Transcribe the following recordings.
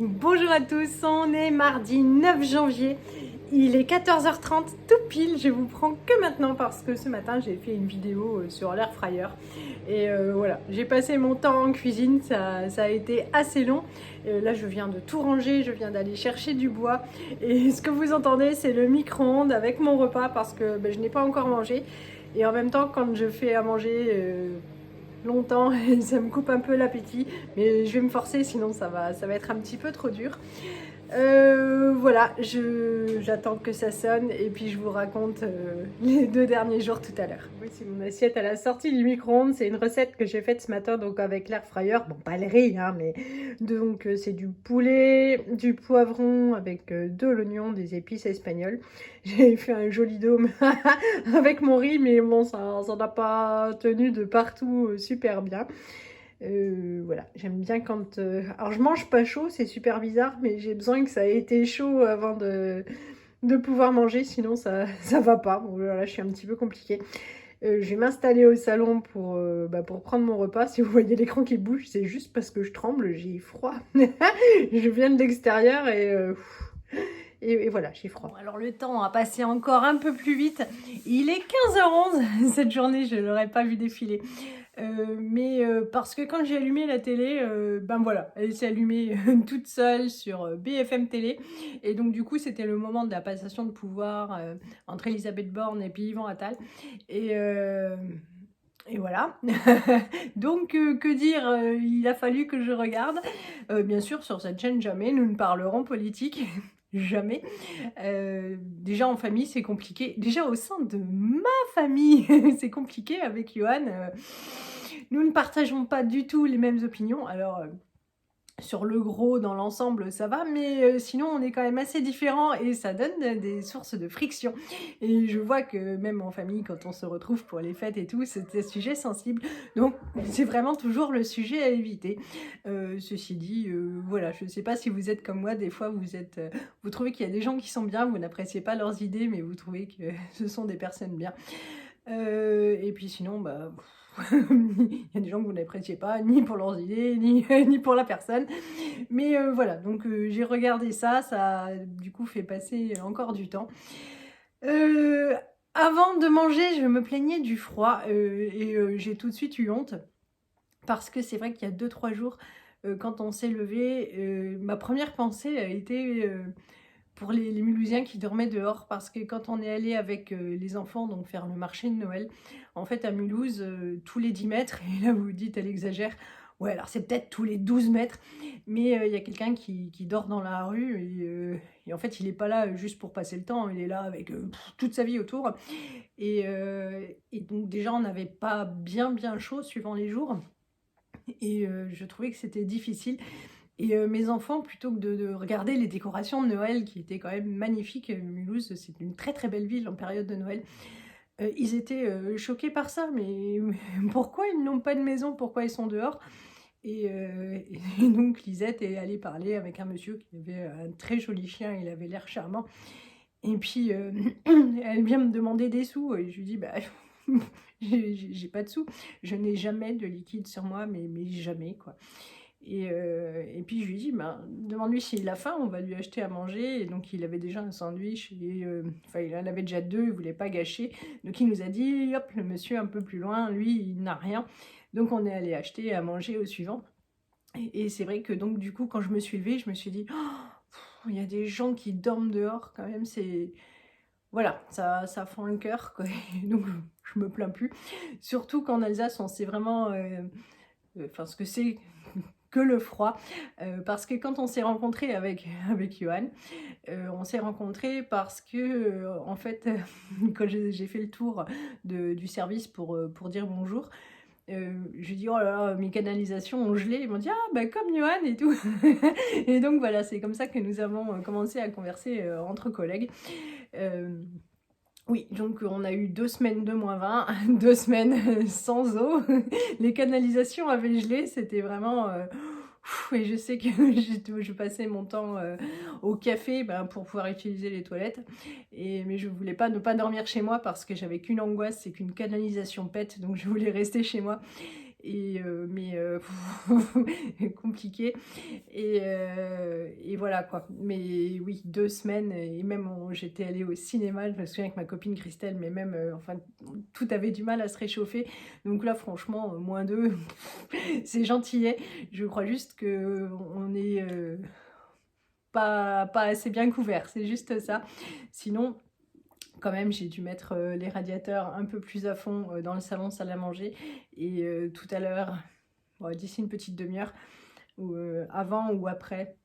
Bonjour à tous, on est mardi 9 janvier, il est 14h30 tout pile, je vous prends que maintenant parce que ce matin j'ai fait une vidéo sur l'air fryer et voilà, j'ai passé mon temps en cuisine, ça a été assez long. Là je viens de tout ranger, je viens d'aller chercher du bois et ce que vous entendez c'est le micro-ondes avec mon repas parce que je n'ai pas encore mangé et en même temps quand je fais à manger longtemps et ça me coupe un peu l'appétit, mais je vais me forcer sinon ça va être un petit peu trop dur. Voilà, j'attends que ça sonne et puis je vous raconte les 2 derniers jours tout à l'heure. Voici mon assiette à la sortie du micro-ondes, c'est une recette que j'ai faite ce matin donc avec l'air fryer, bon pas le riz hein, mais donc c'est du poulet, du poivron avec de l'oignon, des épices espagnoles. J'ai fait un joli dôme avec mon riz mais bon ça n'a pas tenu de partout super bien. Voilà, j'aime bien quand... Alors je mange pas chaud, c'est super bizarre, mais j'ai besoin que ça ait été chaud avant de pouvoir manger, sinon ça va pas. Bon, là je suis un petit peu compliquée. Je vais m'installer au salon pour prendre mon repas. Si vous voyez l'écran qui bouge, c'est juste parce que je tremble, j'ai froid. Je viens de l'extérieur et voilà, j'ai froid. Bon, alors le temps a passé encore un peu plus vite. Il est 15h11. Cette journée, je ne l'aurais pas vu défiler. Parce que quand j'ai allumé la télé, voilà, elle s'est allumée toute seule sur BFM Télé. Et donc du coup, c'était le moment de la passation de pouvoir entre Elisabeth Borne et puis Yvan Attal. Et, euh, et voilà. Donc, que dire, il a fallu que je regarde. Bien sûr, sur cette chaîne, jamais nous ne parlerons politique. Jamais. Déjà en famille, c'est compliqué. Déjà au sein de ma famille, c'est compliqué avec Johan. Nous ne partageons pas du tout les mêmes opinions. Alors, sur le gros, dans l'ensemble, ça va, mais sinon, on est quand même assez différents et ça donne des sources de friction. Et je vois que même en famille, quand on se retrouve pour les fêtes et tout, c'est un sujet sensible. Donc, c'est vraiment toujours le sujet à éviter. Ceci dit, voilà, je ne sais pas si vous êtes comme moi, des fois, vous trouvez qu'il y a des gens qui sont bien, vous n'appréciez pas leurs idées, mais vous trouvez que ce sont des personnes bien. Et puis sinon, il y a des gens que vous n'appréciez pas, ni pour leurs idées, ni pour la personne. Mais voilà, donc j'ai regardé ça, ça a du coup fait passer encore du temps. Avant de manger, je me plaignais du froid j'ai tout de suite eu honte. Parce que c'est vrai qu'il y a 2-3 jours, quand on s'est levé, ma première pensée a été pour les Mulhousiens qui dormaient dehors, parce que quand on est allé avec les enfants donc faire le marché de Noël, en fait à Mulhouse, tous les 10 mètres, et là vous vous dites elle exagère, ouais alors c'est peut-être tous les 12 mètres, mais il y a quelqu'un qui dort dans la rue et en fait il n'est pas là juste pour passer le temps, il est là avec toute sa vie autour. Et donc déjà on n'avait pas bien chaud suivant les jours, et je trouvais que c'était difficile. Et mes enfants, plutôt que de regarder les décorations de Noël qui étaient quand même magnifiques, Mulhouse, c'est une très très belle ville en période de Noël, ils étaient choqués par ça. Mais pourquoi ils n'ont pas de maison? Pourquoi ils sont dehors? Et donc Lisette est allée parler avec un monsieur qui avait un très joli chien, il avait l'air charmant. Et puis elle vient me demander des sous et je lui dis j'ai pas de sous, je n'ai jamais de liquide sur moi, mais jamais quoi. Et puis je lui dis, demande-lui s'il a faim, on va lui acheter à manger. Et donc il avait déjà un sandwich, enfin il en avait déjà 2, il voulait pas gâcher. Donc il nous a dit, hop, le monsieur un peu plus loin, lui il n'a rien. Donc on est allé acheter à manger au suivant. Et c'est vrai que donc du coup quand je me suis levée, je me suis dit, oh, il y a des gens qui dorment dehors quand même, c'est... Voilà, ça fend le cœur, quoi. Donc je me plains plus. Surtout qu'en Alsace, on sait vraiment ce que c'est que le froid, parce que quand on s'est rencontré avec Johan, on s'est rencontré parce que en fait quand j'ai fait le tour du service pour dire bonjour, je lui dis oh là là mes canalisations ont gelé, ils m'ont dit ah comme Johan et tout. Et donc voilà, c'est comme ça que nous avons commencé à converser entre collègues. Oui, donc on a eu 2 semaines de -20, 2 semaines sans eau. Les canalisations avaient gelé, c'était vraiment... et je sais que je passais mon temps au café pour pouvoir utiliser les toilettes. Mais je voulais pas ne pas dormir chez moi parce que j'avais qu'une angoisse, c'est qu'une canalisation pète, donc je voulais rester chez moi. compliqué. Et voilà quoi. Mais oui, 2 semaines et même j'étais allée au cinéma, je me souviens avec ma copine Christelle, mais même, enfin, tout avait du mal à se réchauffer. Donc là, franchement, -2, c'est gentillet. Je crois juste qu'on est pas assez bien couvert, c'est juste ça. Sinon, quand même, j'ai dû mettre les radiateurs un peu plus à fond dans le salon salle à manger. Et tout à l'heure, bon, d'ici une petite demi-heure, ou avant ou après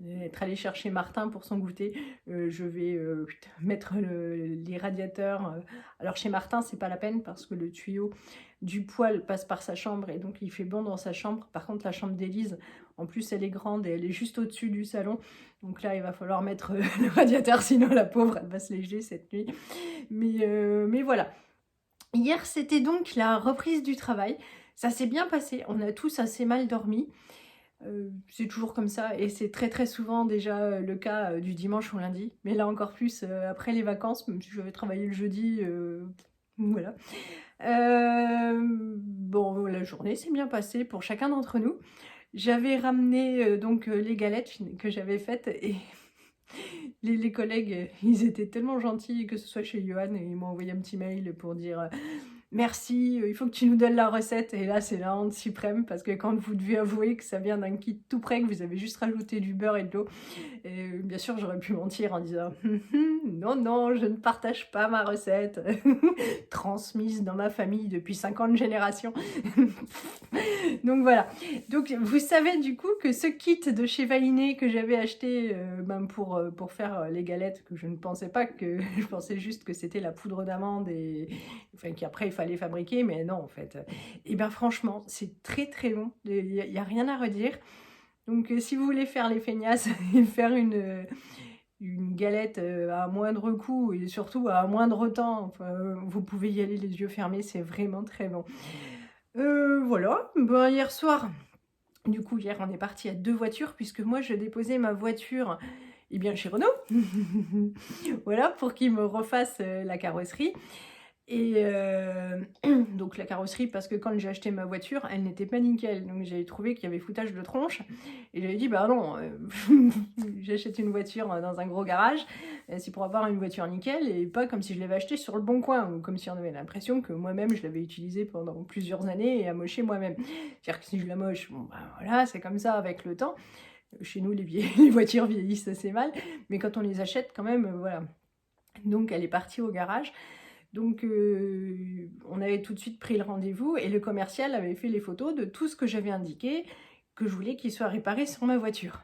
être allé chercher Martin pour son goûter, je vais mettre les radiateurs. Alors chez Martin, c'est pas la peine parce que le tuyau du poêle passe par sa chambre et donc il fait bon dans sa chambre. Par contre, la chambre d'Élise, en plus, elle est grande et elle est juste au-dessus du salon. Donc là, il va falloir mettre le radiateur, sinon la pauvre, elle va se léger cette nuit. Mais voilà. Hier, c'était donc la reprise du travail. Ça s'est bien passé. On a tous assez mal dormi. C'est toujours comme ça et c'est très très souvent déjà le cas du dimanche au lundi. Mais là encore plus après les vacances, même si je vais travailler le jeudi, voilà. Bon, la journée s'est bien passée pour chacun d'entre nous. J'avais ramené donc les galettes que j'avais faites et les collègues, ils étaient tellement gentils, que ce soit chez Johan, et ils m'ont envoyé un petit mail pour dire merci, il faut que tu nous donnes la recette. Et là, c'est la honte suprême parce que quand vous devez avouer que ça vient d'un kit tout prêt, que vous avez juste rajouté du beurre et de l'eau, et bien sûr, j'aurais pu mentir en disant non, non, je ne partage pas ma recette, transmise dans ma famille depuis 50 générations. Donc voilà. Donc vous savez du coup que ce kit de chez Valiné que j'avais acheté pour faire les galettes, que je ne pensais pas que, je pensais juste que c'était la poudre d'amande et enfin qu'après il fallait fabriquer, mais non en fait. Et bien franchement, c'est très très bon, il n'y a rien à redire. Donc si vous voulez faire les feignasses et faire une galette à moindre coût et surtout à moindre temps, enfin, vous pouvez y aller les yeux fermés, c'est vraiment très bon. Voilà, ben, hier soir, du coup hier on est parti à 2 voitures puisque moi je déposais ma voiture bien chez Renault, voilà, pour qu'ils me refassent la carrosserie. Et donc la carrosserie, parce que quand j'ai acheté ma voiture, elle n'était pas nickel. Donc j'avais trouvé qu'il y avait foutage de tronche. Et j'avais dit, bah non, j'achète une voiture dans un gros garage, c'est pour avoir une voiture nickel et pas comme si je l'avais achetée sur le bon coin, ou comme si on avait l'impression que moi-même je l'avais utilisée pendant plusieurs années et amochée moi-même. C'est-à-dire que si je la moche, bon bah voilà, c'est comme ça avec le temps. Chez nous, les voitures vieillissent assez mal, mais quand on les achète quand même, voilà. Donc elle est partie au garage. Donc on avait tout de suite pris le rendez-vous et le commercial avait fait les photos de tout ce que j'avais indiqué, que je voulais qu'il soit réparé sur ma voiture.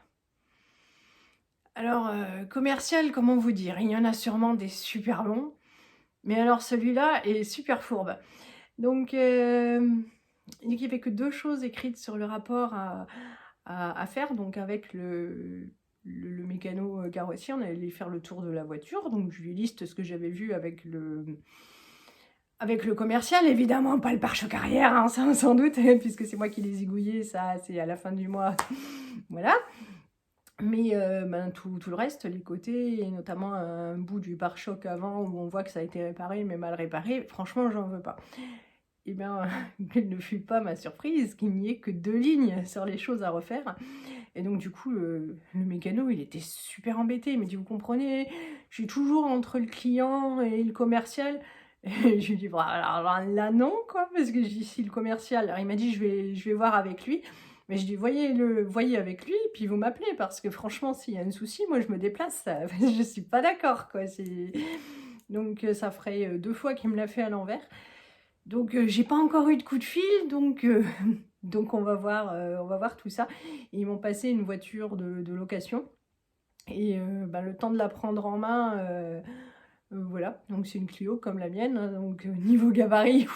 Alors, commercial, comment vous dire? Il y en a sûrement des super bons, mais alors celui-là est super fourbe. Donc, il dit qu'il n'y avait que 2 choses écrites sur le rapport à faire, donc avec le mécano carrossier, on allait faire le tour de la voiture, donc je lui liste ce que j'avais vu avec le commercial, évidemment, pas le pare-choc arrière, hein, ça, sans doute, puisque c'est moi qui les aiguillais, ça c'est à la fin du mois, voilà. Mais tout le reste, les côtés, et notamment un bout du pare-choc avant où on voit que ça a été réparé, mais mal réparé, franchement, j'en veux pas. Et bien, quelle ne fut pas ma surprise qu'il n'y ait que 2 lignes sur les choses à refaire. Et donc du coup, le mécano, il était super embêté. Il m'a dit, vous comprenez, je suis toujours entre le client et le commercial. Et je lui ai dit, bon, alors là non, quoi, parce que je dis, si le commercial, alors il m'a dit, je vais voir avec lui. Mais je dis, voyez avec lui, puis vous m'appelez, parce que franchement, s'il y a un souci, moi je me déplace, je suis pas d'accord, quoi. Donc ça ferait 2 fois qu'il me l'a fait à l'envers. Donc j'ai pas encore eu de coup de fil, donc donc on va voir tout ça. Et ils m'ont passé une voiture de location et le temps de la prendre en main, voilà. Donc c'est une Clio comme la mienne, hein, donc niveau gabarit,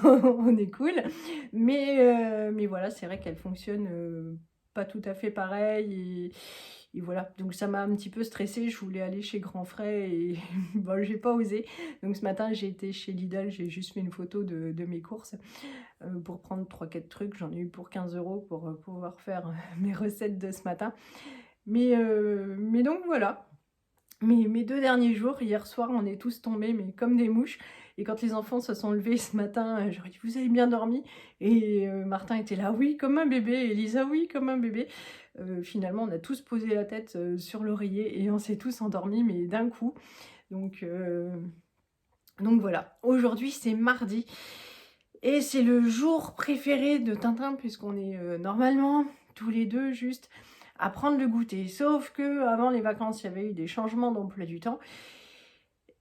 on est cool. Mais voilà, c'est vrai qu'elle fonctionne pas tout à fait pareil et voilà, donc ça m'a un petit peu stressée. Je voulais aller chez Grand Frais et bon, j'ai pas osé. Donc ce matin, j'ai été chez Lidl, j'ai juste fait une photo de mes courses pour prendre 3-4 trucs. J'en ai eu pour 15 € pour pouvoir faire mes recettes de ce matin. Mais donc voilà. Mes 2 derniers jours, hier soir, on est tous tombés, mais comme des mouches. Et quand les enfants se sont levés ce matin, j'aurais dit, vous avez bien dormi? Et Martin était là, oui, comme un bébé. Et Elisa, oui, comme un bébé. Finalement, on a tous posé la tête sur l'oreiller et on s'est tous endormis, mais d'un coup. Donc voilà, aujourd'hui c'est mardi. Et c'est le jour préféré de Tintin, puisqu'on est normalement tous les deux juste à prendre le goûter. Sauf que avant les vacances, il y avait eu des changements d'emploi du temps.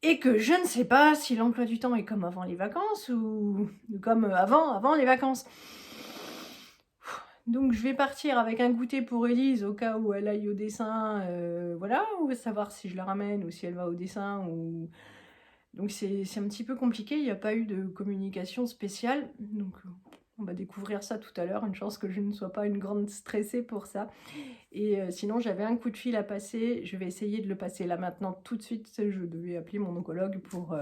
Et que je ne sais pas si l'emploi du temps est comme avant les vacances ou comme avant les vacances. Donc je vais partir avec un goûter pour Elise au cas où elle aille au dessin, voilà, ou savoir si je la ramène ou si elle va au dessin. Donc c'est un petit peu compliqué, il n'y a pas eu de communication spéciale. Donc on va découvrir ça tout à l'heure, une chance que je ne sois pas une grande stressée pour ça. Et sinon j'avais un coup de fil à passer, je vais essayer de le passer là maintenant tout de suite. Je devais appeler mon oncologue pour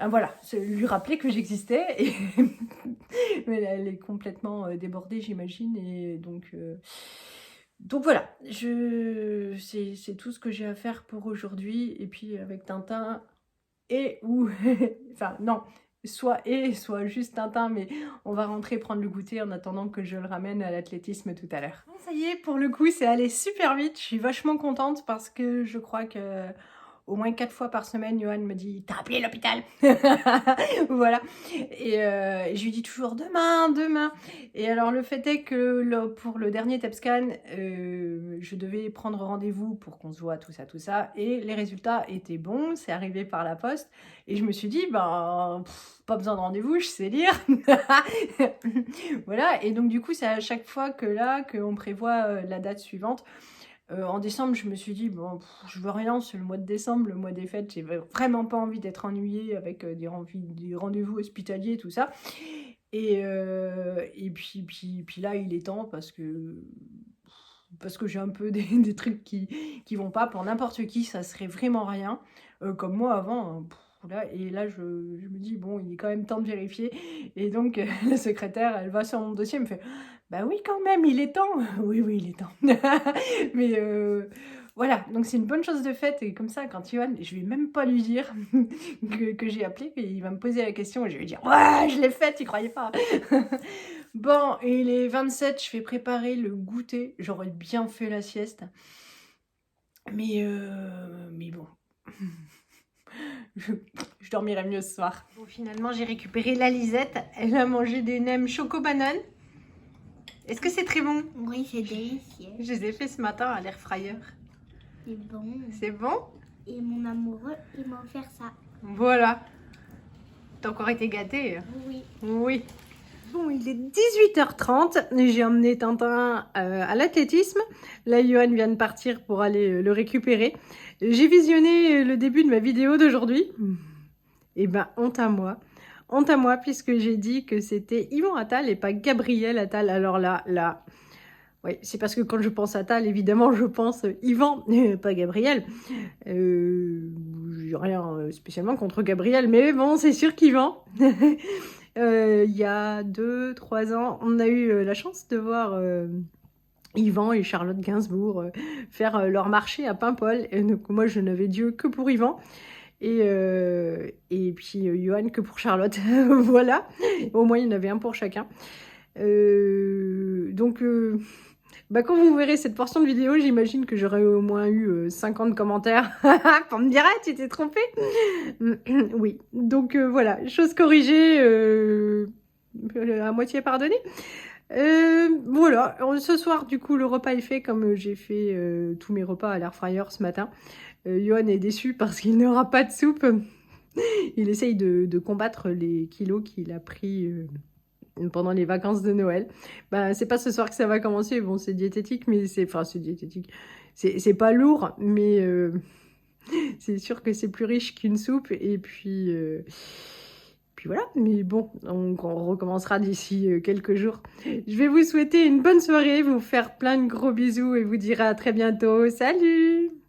voilà, lui rappeler que j'existais. Et mais elle est complètement débordée, j'imagine. Et donc voilà, c'est tout ce que j'ai à faire pour aujourd'hui. Et puis avec Tintin enfin non, soit juste Tintin, mais on va rentrer prendre le goûter en attendant que je le ramène à l'athlétisme tout à l'heure. Bon, ça y est, pour le coup, c'est allé super vite. Je suis vachement contente parce que je crois que au moins 4 fois par semaine, Johan me dit « T'as appelé l'hôpital ?» Voilà. Et je lui dis toujours « Demain !» Et alors, le fait est que pour le dernier TEP scan, je devais prendre rendez-vous pour qu'on se voit, tout ça. Et les résultats étaient bons, c'est arrivé par la poste. Et je me suis dit, ben, pas besoin de rendez-vous, je sais lire. Voilà. Et donc, du coup, c'est à chaque fois qu'on prévoit la date suivante. En décembre, je me suis dit, bon, je veux rien, c'est le mois de décembre, le mois des fêtes, j'ai vraiment pas envie d'être ennuyée avec des rendez-vous hospitaliers, tout ça. Et puis là, il est temps parce que j'ai un peu des trucs qui vont pas. Pour n'importe qui, ça serait vraiment rien. Comme moi avant, hein, et là, je me dis, bon, il est quand même temps de vérifier. Et donc, la secrétaire, elle va sur mon dossier, elle me fait, bah oui, quand même, il est temps. Oui, il est temps. Mais voilà, donc c'est une bonne chose de faite. Et comme ça, quand Johan, je vais même pas lui dire que j'ai appelé, et il va me poser la question, et je vais lui dire, ouais, je l'ai faite, tu croyais pas. Bon, et il est 27, je vais préparer le goûter. J'aurais bien fait la sieste. Mais bon... Je dormirai mieux ce soir. Bon, finalement, j'ai récupéré la Lisette. Elle a mangé des nems choco-banane. Est-ce que c'est très bon? Oui, c'est délicieux. Je les ai fait ce matin à l'air fryer. C'est bon. C'est bon? Et mon amoureux, il m'a offert ça. Voilà. T'as encore été gâtée? Oui. Oui. Bon, il est 18h30. J'ai emmené Tintin à l'athlétisme. Là, Johan vient de partir pour aller le récupérer. J'ai visionné le début de ma vidéo d'aujourd'hui. Eh ben, honte à moi. Honte à moi, puisque j'ai dit que c'était Yvan Attal et pas Gabriel Attal. Alors là... Oui, c'est parce que quand je pense Attal, évidemment, je pense Yvan, pas Gabriel. J'ai rien spécialement contre Gabriel, mais bon, c'est sûr qu'Yvan... il y a 2-3 ans, on a eu la chance de voir Yvan et Charlotte Gainsbourg faire leur marché à Paimpol. Et donc, moi, je n'avais Dieu que pour Yvan. Et puis Johan que pour Charlotte. Voilà. Au moins, il y en avait un pour chacun. Donc... quand vous verrez cette portion de vidéo, j'imagine que j'aurais au moins eu 50 commentaires pour me dire « Ah, tu t'es trompée !» Oui, donc voilà, chose corrigée, à moitié pardonnée. Voilà, ce soir, du coup, le repas est fait comme j'ai fait tous mes repas à l'air fryer ce matin. Johan est déçu parce qu'il n'aura pas de soupe. Il essaye de combattre les kilos qu'il a pris... pendant les vacances de Noël. C'est pas ce soir que ça va commencer. Bon, c'est diététique, mais c'est diététique. C'est pas lourd, mais c'est sûr que c'est plus riche qu'une soupe. Et puis voilà. Mais bon, on recommencera d'ici quelques jours. Je vais vous souhaiter une bonne soirée, vous faire plein de gros bisous et vous dire à très bientôt. Salut!